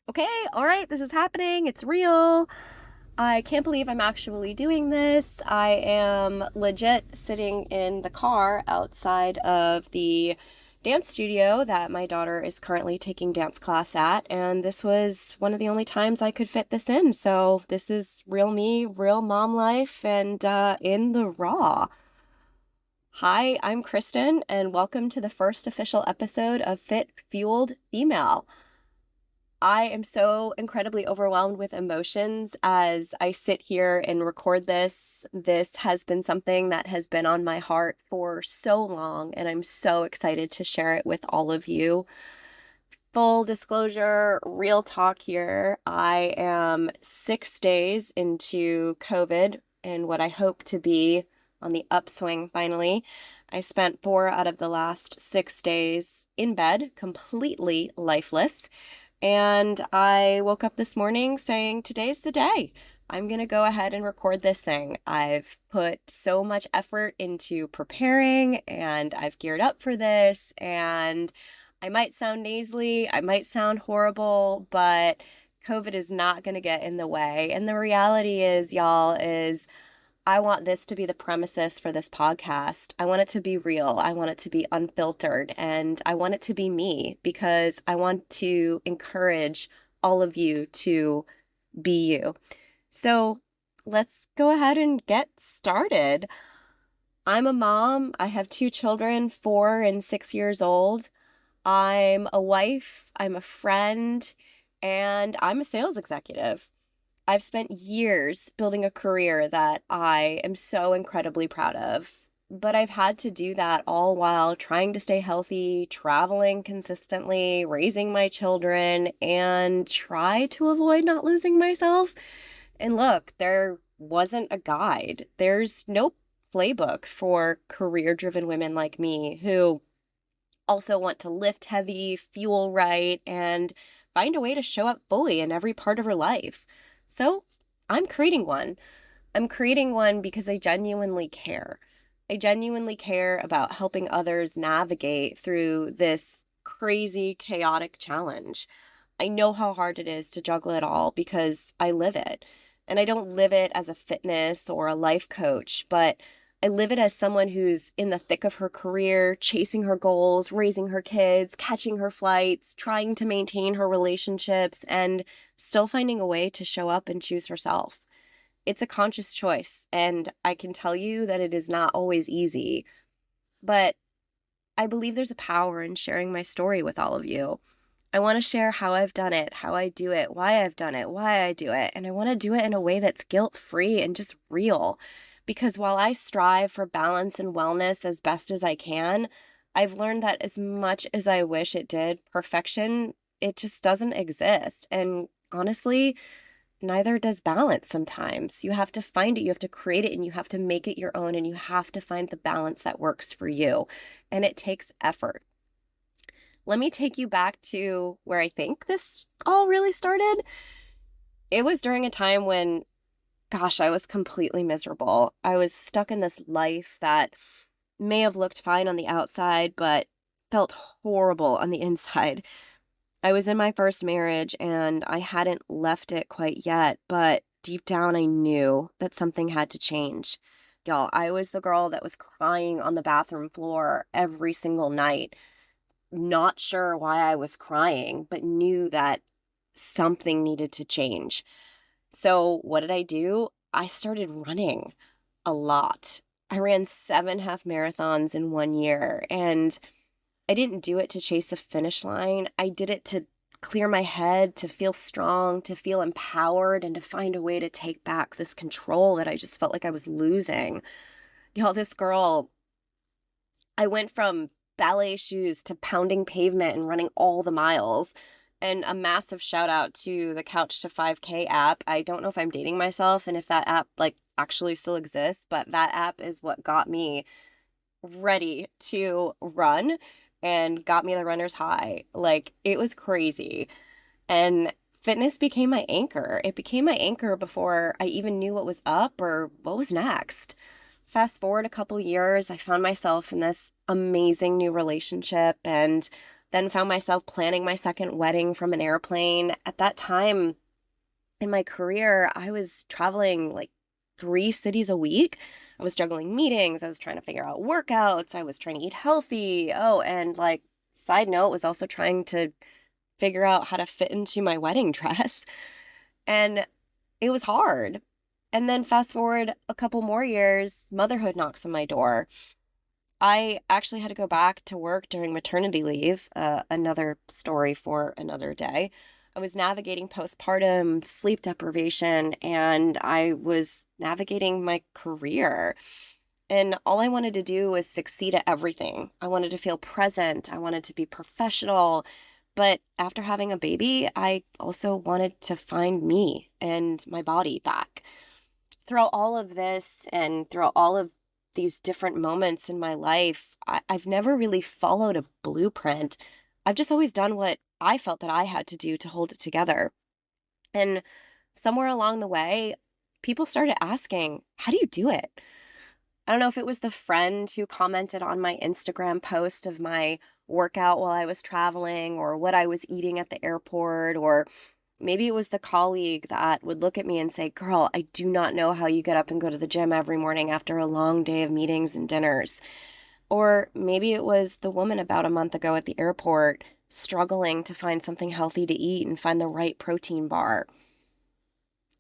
Okay, all right, this is happening. It's real. I can't believe I'm actually doing this. I am legit sitting in the car outside of the dance studio that my daughter is currently taking dance class at, and this was one of the only times I could fit this in. So this is real me, real mom life, and in the raw. Hi, I'm Kristen, and welcome to the first official episode of Fit.Fueled.Female. I am so incredibly overwhelmed with emotions as I sit here and record this. This has been something that has been on my heart for so long, and I'm so excited to share it with all of you. Full disclosure, real talk here. I am 6 days into COVID and what I hope to be on the upswing finally. I spent 4 out of the last 6 days in bed, completely lifeless. And I woke up this morning saying, today's the day. I'm going to go ahead and record this thing. I've put so much effort into preparing and I've geared up for this. And I might sound nasally, I might sound horrible, but COVID is not going to get in the way. And the reality is, y'all, is I want this to be the premises for this podcast. I want it to be real. I want it to be unfiltered. And I want it to be me because I want to encourage all of you to be you. So let's go ahead and get started. I'm a mom. I have 2 children, 4 and 6 years old. I'm a wife. I'm a friend. And I'm a sales executive. I've spent years building a career that I am so incredibly proud of, but I've had to do that all while trying to stay healthy, traveling consistently, raising my children, and try to avoid not losing myself. And look, there wasn't a guide. There's no playbook for career-driven women like me who also want to lift heavy, fuel right, and find a way to show up fully in every part of her life. So I'm creating one. I'm creating one because I genuinely care. I genuinely care about helping others navigate through this crazy, chaotic challenge. I know how hard it is to juggle it all because I live it. And I don't live it as a fitness or a life coach, but I live it as someone who's in the thick of her career, chasing her goals, raising her kids, catching her flights, trying to maintain her relationships, and still finding a way to show up and choose herself. It's a conscious choice, and I can tell you that it is not always easy, but I believe there's a power in sharing my story with all of you. I want to share how I've done it, how I do it, why I've done it, why I do it. And I want to do it in a way that's guilt-free and just real. Because while I strive for balance and wellness as best as I can, I've learned that as much as I wish it did, perfection, it just doesn't exist. And honestly, neither does balance sometimes. You have to find it, you have to create it, and you have to make it your own, and you have to find the balance that works for you. And it takes effort. Let me take you back to where I think this all really started. It was during a time when, gosh, I was completely miserable. I was stuck in this life that may have looked fine on the outside, but felt horrible on the inside. I was in my first marriage and I hadn't left it quite yet, but deep down I knew that something had to change. Y'all, I was the girl that was crying on the bathroom floor every single night, not sure why I was crying, but knew that something needed to change. So, what did I do? I started running a lot. I ran 7 half marathons in 1 year, and I didn't do it to chase a finish line. I did it to clear my head, to feel strong, to feel empowered, and to find a way to take back this control that I just felt like I was losing. Y'all, this girl, I went from ballet shoes to pounding pavement and running all the miles. And a massive shout out to the Couch to 5K app. I don't know if I'm dating myself and if that app actually still exists, but that app is what got me ready to run and got me the runner's high. Like, it was crazy. And fitness became my anchor. It became my anchor before I even knew what was up or what was next. Fast forward a couple years, I found myself in this amazing new relationship, and Then found myself planning my second wedding from an airplane. At that time in my career, I was traveling like 3 cities a week. I was juggling meetings. I was trying to figure out workouts. I was trying to eat healthy. Oh, and like, side note, was also trying to figure out how to fit into my wedding dress. And it was hard. And then fast forward a couple more years, motherhood knocks on my door. I actually had to go back to work during maternity leave, another story for another day. I was navigating postpartum sleep deprivation and I was navigating my career. And all I wanted to do was succeed at everything. I wanted to feel present, I wanted to be professional. But after having a baby, I also wanted to find me and my body back. Throughout all of this and throughout all of these different moments in my life, I've never really followed a blueprint. I've just always done what I felt that I had to do to hold it together. And somewhere along the way, people started asking, how do you do it? I don't know if it was the friend who commented on my Instagram post of my workout while I was traveling or what I was eating at the airport, or maybe it was the colleague that would look at me and say, "Girl, I do not know how you get up and go to the gym every morning after a long day of meetings and dinners." Or maybe it was the woman about a month ago at the airport struggling to find something healthy to eat and find the right protein bar.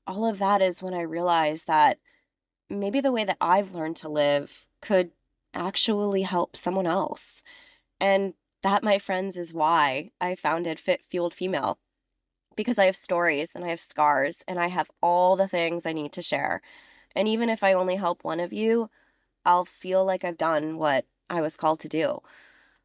All of that is when I realized that maybe the way that I've learned to live could actually help someone else. And that, my friends, is why I founded Fit.Fueled.Female, because I have stories and I have scars and I have all the things I need to share. And even if I only help one of you, I'll feel like I've done what I was called to do.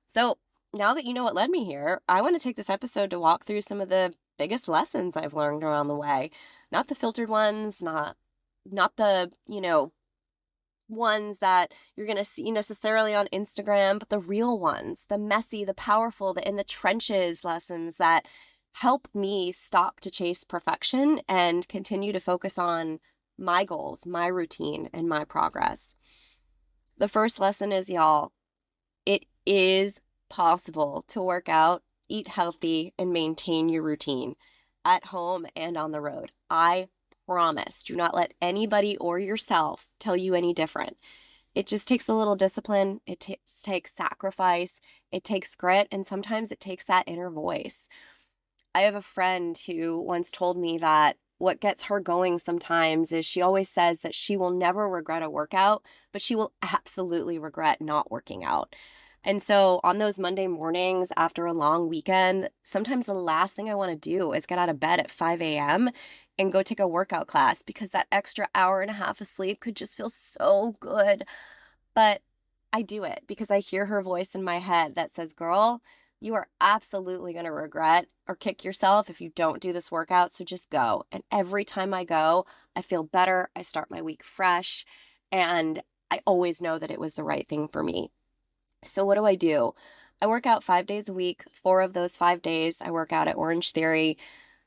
So now that you know what led me here, I want to take this episode to walk through some of the biggest lessons I've learned around the way. Not the filtered ones, not the, ones that you're going to see necessarily on Instagram, but the real ones, the messy, the powerful, the in the trenches lessons that help me stop to chase perfection and continue to focus on my goals, my routine, and my progress. The first lesson is, y'all, it is possible to work out, eat healthy, and maintain your routine at home and on the road. I promise. Do not let anybody or yourself tell you any different. It just takes a little discipline. It takes sacrifice. It takes grit. And sometimes it takes that inner voice. I have a friend who once told me that what gets her going sometimes is she always says that she will never regret a workout, but she will absolutely regret not working out. And so on those Monday mornings after a long weekend, sometimes the last thing I want to do is get out of bed at 5 a.m. and go take a workout class because that extra hour and a half of sleep could just feel so good. But I do it because I hear her voice in my head that says, "Girl, you are absolutely going to regret or kick yourself if you don't do this workout. So just go." And every time I go, I feel better. I start my week fresh. And I always know that it was the right thing for me. So what do? I work out 5 days a week. 4 of those 5 days, I work out at Orange Theory.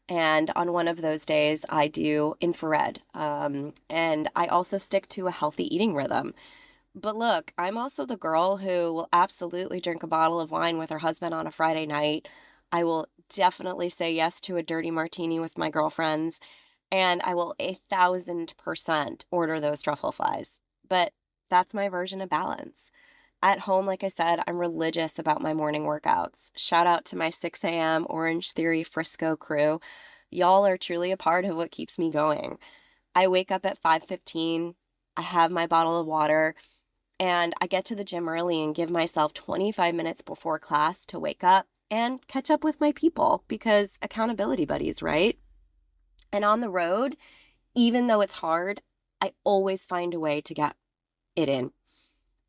And on one of those days, I do infrared. And I also stick to a healthy eating rhythm. But look, I'm also the girl who will absolutely drink a bottle of wine with her husband on a Friday night. I will definitely say yes to a dirty martini with my girlfriends, and I will 1,000% order those truffle fries. But that's my version of balance. At home, like I said, I'm religious about my morning workouts. Shout out to my 6 a.m. Orange Theory Frisco crew. Y'all are truly a part of what keeps me going. I wake up at 5:15. I have my bottle of water. And I get to the gym early and give myself 25 minutes before class to wake up and catch up with my people because accountability buddies, right? And on the road, even though it's hard, I always find a way to get it in.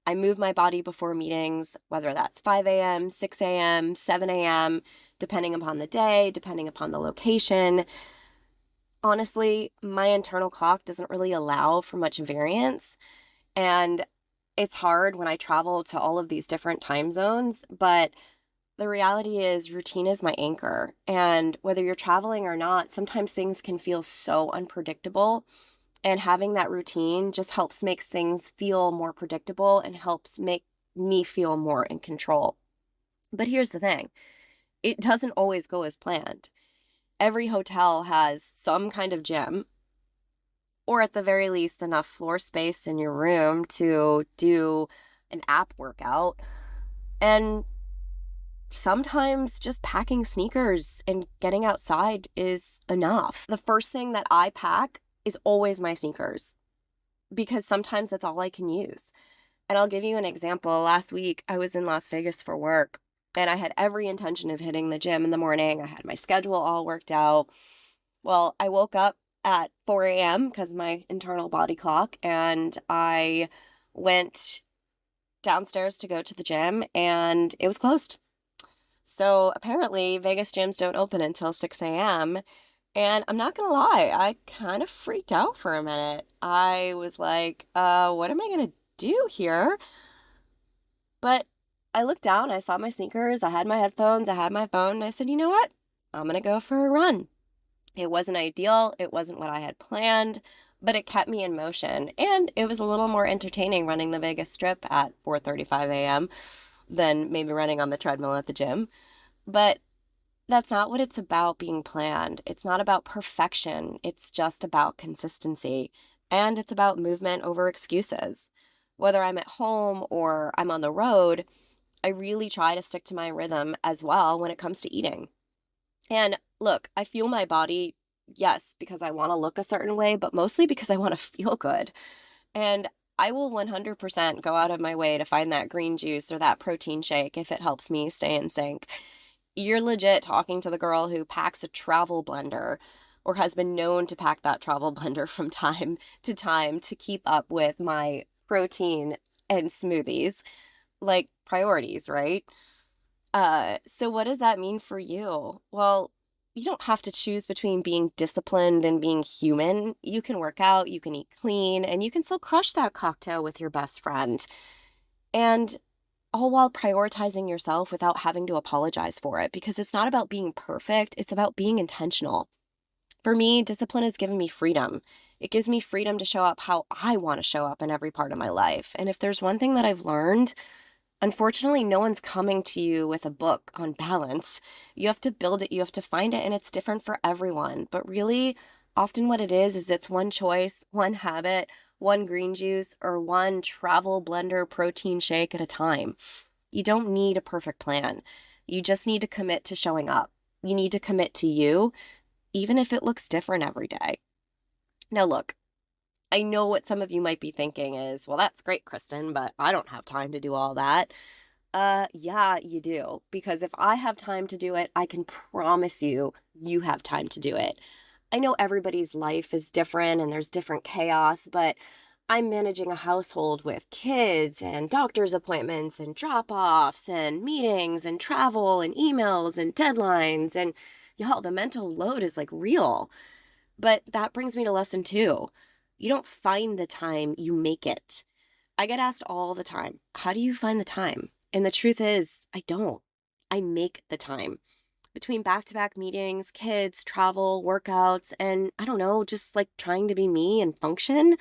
I move my body before meetings, whether that's 5 a.m., 6 a.m., 7 a.m., depending upon the day, depending upon the location. Honestly, my internal clock doesn't really allow for much variance. And it's hard when I travel to all of these different time zones, but the reality is routine is my anchor. And whether you're traveling or not, sometimes things can feel so unpredictable. And having that routine just helps makes things feel more predictable and helps make me feel more in control. But here's the thing. It doesn't always go as planned. Every hotel has some kind of gym, or at the very least, enough floor space in your room to do an app workout. And sometimes just packing sneakers and getting outside is enough. The first thing that I pack is always my sneakers because sometimes that's all I can use. And I'll give you an example. Last week, I was in Las Vegas for work and I had every intention of hitting the gym in the morning. I had my schedule all worked out. Well, I woke up at 4 a.m. because my internal body clock, and I went downstairs to go to the gym and it was closed. So apparently, Vegas gyms don't open until 6 a.m. And I'm not gonna lie, I kind of freaked out for a minute. I was like, what am I gonna do here? But I looked down, I saw my sneakers, I had my headphones, I had my phone, and I said, you know what? I'm gonna go for a run. It wasn't ideal, it wasn't what I had planned, but it kept me in motion. And it was a little more entertaining running the Vegas Strip at 4:35 a.m. than maybe running on the treadmill at the gym. But that's not what it's about being planned. It's not about perfection. It's just about consistency. And it's about movement over excuses. Whether I'm at home or I'm on the road, I really try to stick to my rhythm as well when it comes to eating. And look, I fuel my body, yes, because I want to look a certain way, but mostly because I want to feel good. And I will 100% go out of my way to find that green juice or that protein shake if it helps me stay in sync. You're legit talking to the girl who packs a travel blender or has been known to pack that travel blender from time to keep up with my protein and smoothies, like priorities, right? So what does that mean for you? Well, you don't have to choose between being disciplined and being human. You can work out, you can eat clean, and you can still crush that cocktail with your best friend. And all while prioritizing yourself without having to apologize for it because it's not about being perfect, it's about being intentional. For me, discipline has given me freedom. It gives me freedom to show up how I want to show up in every part of my life. And if there's one thing that I've learned, unfortunately, no one's coming to you with a book on balance. You have to build it, you have to find it, and it's different for everyone. But really, often what it is it's one choice, one habit, one green juice, or one travel blender protein shake at a time. You don't need a perfect plan. You just need to commit to showing up. You need to commit to you, even if it looks different every day. Now, look, I know what some of you might be thinking is, well, that's great, Kristen, but I don't have time to do all that. Yeah, you do. Because if I have time to do it, I can promise you, you have time to do it. I know everybody's life is different and there's different chaos, but I'm managing a household with kids and doctor's appointments and drop offs and meetings and travel and emails and deadlines. And y'all, the mental load is like real. But that brings me to lesson two. You don't find the time, you make it. I get asked all the time, how do you find the time? And the truth is, I don't. I make the time between back to back meetings, kids, travel, workouts, and I don't know, just like trying to be me and function.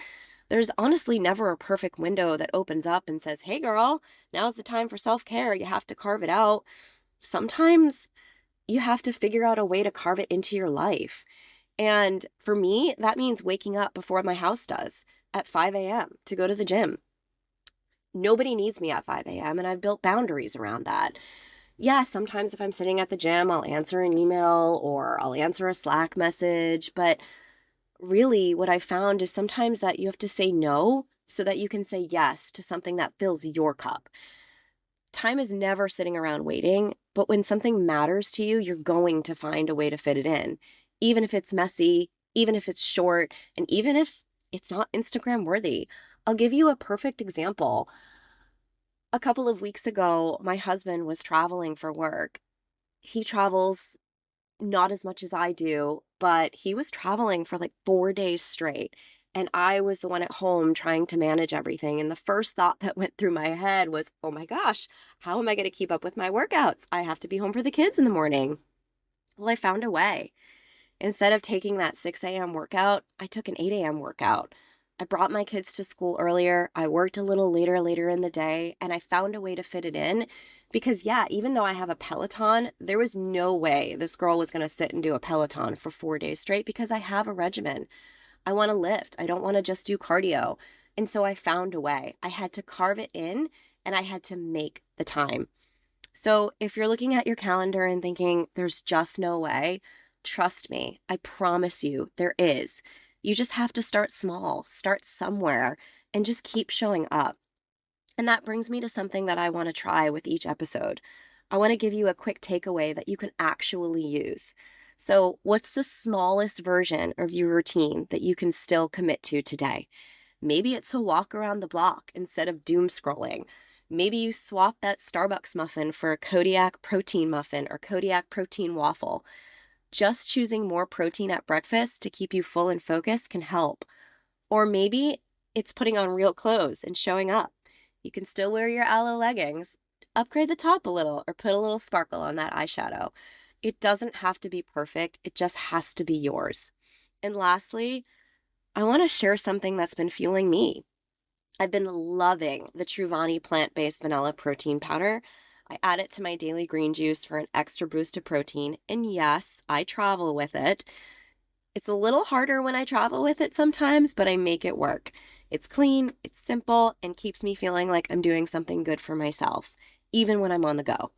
There's honestly never a perfect window that opens up and says, hey, girl, now's the time for self care. You have to carve it out. Sometimes you have to figure out a way to carve it into your life. And for me, that means waking up before my house does at 5 a.m. to go to the gym. Nobody needs me at 5 a.m., and I've built boundaries around that. Yeah, sometimes if I'm sitting at the gym, I'll answer an email or I'll answer a Slack message. But really, what I found is sometimes that you have to say no so that you can say yes to something that fills your cup. Time is never sitting around waiting, but when something matters to you, you're going to find a way to fit it in, even if it's messy, even if it's short, and even if it's not Instagram worthy. I'll give you a perfect example. A couple of weeks ago, my husband was traveling for work. He travels not as much as I do, but he was traveling for like 4 days straight. And I was the one at home trying to manage everything. And the first thought that went through my head was, oh my gosh, how am I going to keep up with my workouts? I have to be home for the kids in the morning. Well, I found a way. Instead of taking that 6 a.m. workout, I took an 8 a.m. workout. I brought my kids to school earlier. I worked a little later in the day, and I found a way to fit it in Because, yeah, even though I have a Peloton, there was no way this girl was going to sit and do a Peloton for 4 days straight because I have a regimen. I want to lift. I don't want to just do cardio. And so I found a way. I had to carve it in and I had to make the time. So if you're looking at your calendar and thinking there's just no way, trust me, I promise you there is. You just have to start small, start somewhere, and just keep showing up. And that brings me to something that I want to try with each episode. I want to give you a quick takeaway that you can actually use. So, what's the smallest version of your routine that you can still commit to today? Maybe it's a walk around the block instead of doom scrolling. Maybe you swap that Starbucks muffin for a Kodiak protein muffin or Kodiak protein waffle. Just choosing more protein at breakfast to keep you full and focused can help. Or maybe it's putting on real clothes and showing up. You can still wear your aloe leggings, upgrade the top a little, or put a little sparkle on that eyeshadow. It doesn't have to be perfect, it just has to be yours. And lastly, I want to share something that's been fueling me. I've been loving the Truvani plant-based vanilla protein powder. I add it to my daily green juice for an extra boost of protein, and yes, I travel with it. It's a little harder when I travel with it sometimes, but I make it work. It's clean, it's simple, and keeps me feeling like I'm doing something good for myself, even when I'm on the go.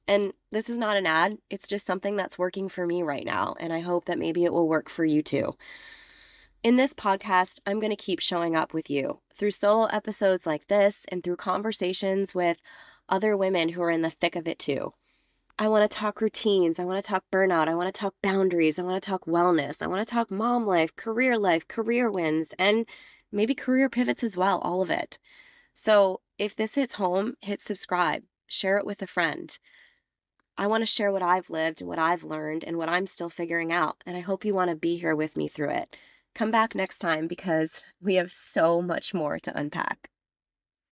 And this is not an ad, it's just something that's working for me right now, and I hope that maybe it will work for you too. In this podcast, I'm going to keep showing up with you through solo episodes like this and through conversations with other women who are in the thick of it too. I want to talk routines. I want to talk burnout. I want to talk boundaries. I want to talk wellness. I want to talk mom life, career wins, and maybe career pivots as well, all of it. So if this hits home, hit subscribe, share it with a friend. I want to share what I've lived and what I've learned and what I'm still figuring out. And I hope you want to be here with me through it. Come back next time because we have so much more to unpack.